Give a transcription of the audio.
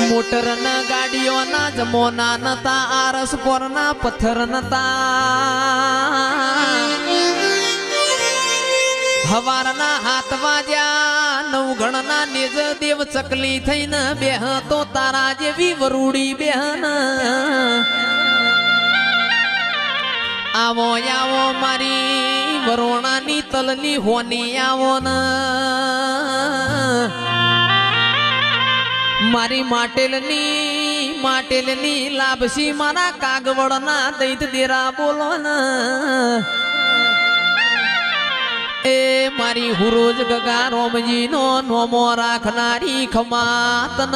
motor ના ગાડીઓ ના જમોના નતા આરસ પર ના પથ્થર નતા હવારના હાથ વાજ્યા નવગણ ના નેજ દેવ ચકલી થઈને બેહ તો તારા જેવી વરૂડી બેહન આવો આવો મારી વરોણાની તલની હોની આવો ન મારી માટેલની લાભસી મારા કાગવડના દૈત દેરા બોલો ન એ મારી હુરોજ ગગા રોમજી નો નોમો રાખનારી ખમાતન